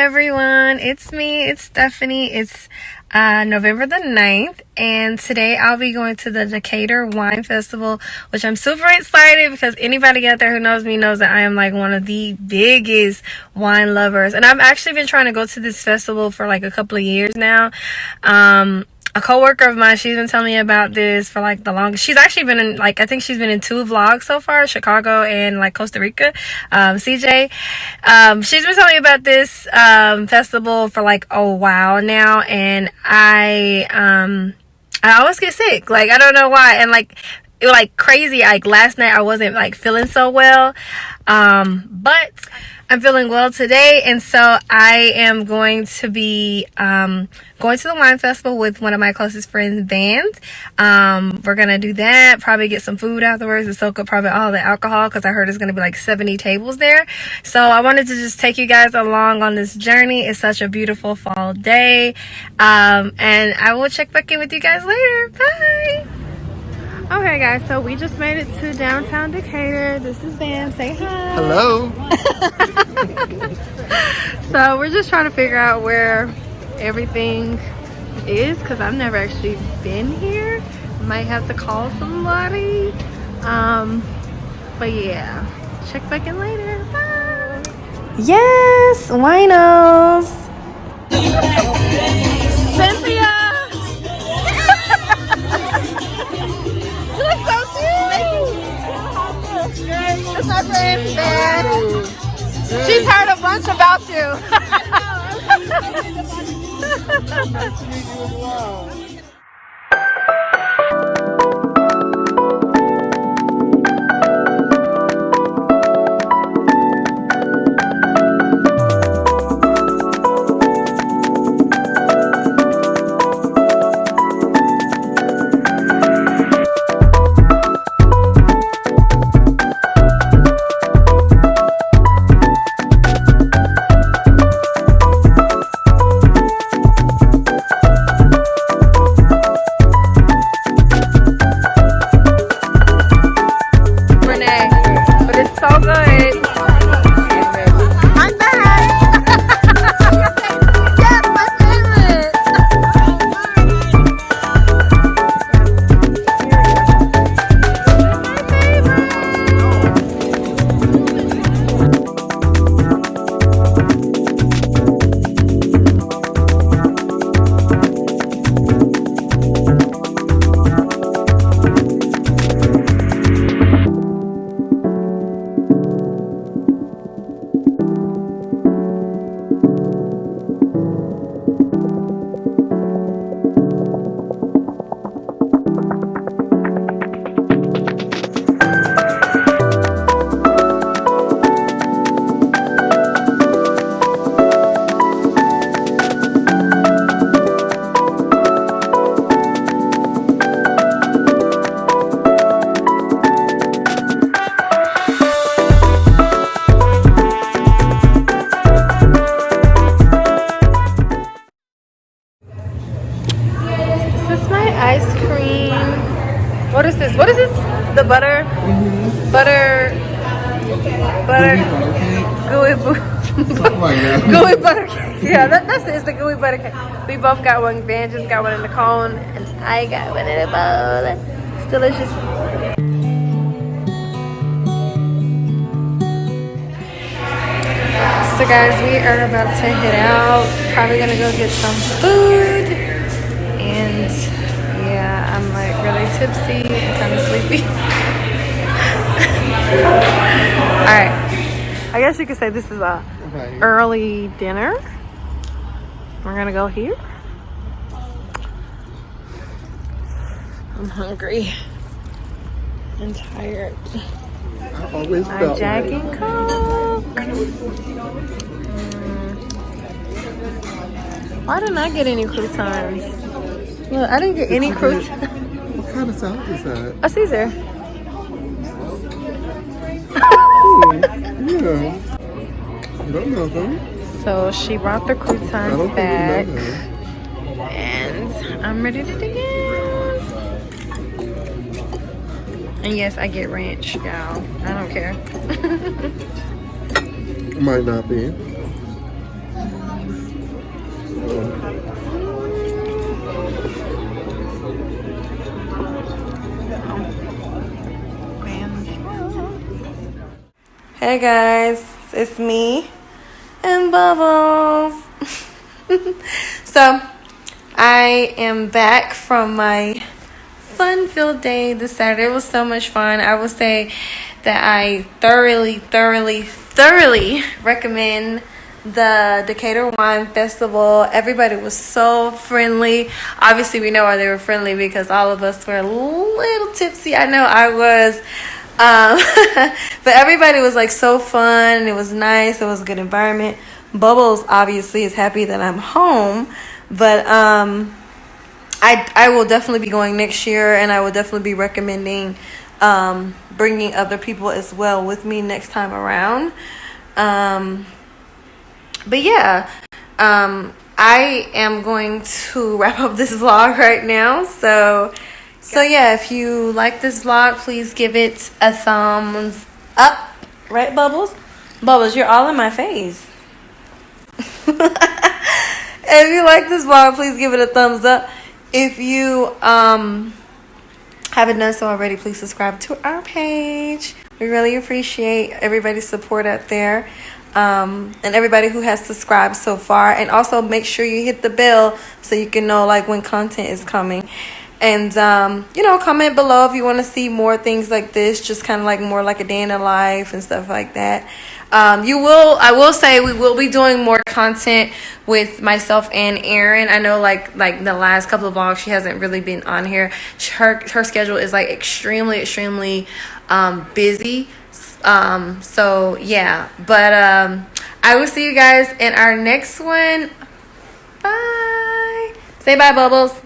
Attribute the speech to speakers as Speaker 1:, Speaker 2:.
Speaker 1: everyone, it's me, it's Stephanie. It's November the 9th, and today I'll be going to the Decatur Wine Festival, which I'm super excited because anybody out there who knows me knows that I am like one of the biggest wine lovers, and I've actually been trying to go to this festival for like a couple of years now. A coworker of mine, she's been telling me about this for like the longest. She's actually been in like, I think she's been in 2 vlogs so far, Chicago and like Costa Rica. CJ, she's been telling me about this festival for like a while now, and I always get sick. Like, I don't know why. And like, it was like crazy. Like last night I wasn't like feeling so well, but I'm feeling well today, and so I am going to be going to the wine festival with one of my closest friends, Vans. We're gonna do that, probably get some food afterwards and soak up probably all the alcohol, because I heard it's gonna be like 70 tables there. So I wanted to just take you guys along on this journey. It's such a beautiful fall day, and I will check back in with you guys later. Bye. Okay guys, so we just made it to downtown Decatur. This is Van. Say hi.
Speaker 2: Hello.
Speaker 1: So we're just trying to figure out where everything is, because I've never actually been here. Might have to call somebody. But yeah, check back in later. Bye. Yes, winos. Cynthia. It's my friend, Ben. She's heard a bunch about you. What is this? What is this? The butter? Mm-hmm. Butter. Gooey gooey butter cake. Yeah, that's it. It's the gooey butter cake. We both got one. Van just got one in the cone, and I got one in the bowl. It's delicious. So guys, we are about to head out. Probably gonna go get some food, and yeah, I'm like really tipsy and kind of sleepy. Alright, I guess you could say this is a early dinner. We're gonna go here. I'm hungry and tired. My Jack and Coke. Why didn't I get any croutons? Look, I didn't get any croutons.
Speaker 2: What kind of salad is that?
Speaker 1: A Caesar.
Speaker 2: Yeah. You don't know them.
Speaker 1: So she brought the croutons back. And I'm ready to dig in. And yes, I get ranch, y'all. I don't care.
Speaker 2: Might not be.
Speaker 1: Hey guys, it's me and Bubbles. So, I am back from my fun-filled day this Saturday. It was so much fun. I would say that I thoroughly recommend the Decatur Wine Festival. Everybody was so friendly. Obviously, we know why they were friendly because all of us were a little tipsy. I know I was. But everybody was like so fun. It was nice. It was a good environment. Bubbles obviously is happy that I'm home, but I will definitely be going next year, and I will definitely be recommending bringing other people as well with me next time around. But yeah, I am going to wrap up this vlog right now. So yeah, if you like this vlog, please give it a thumbs up. Right, Bubbles? Bubbles, you're all in my face. If you like this vlog, please give it a thumbs up. If you haven't done so already, please subscribe to our page. We really appreciate everybody's support out there. And everybody who has subscribed so far. And also make sure you hit the bell so you can know like when content is coming. And comment below if you want to see more things like this, just kind of like more like a day in the life and stuff like that. I will say we will be doing more content with myself and Erin. I know like the last couple of vlogs she hasn't really been on here. Her schedule is like extremely busy. So yeah, but I will see you guys in our next one. Bye. Say bye, Bubbles.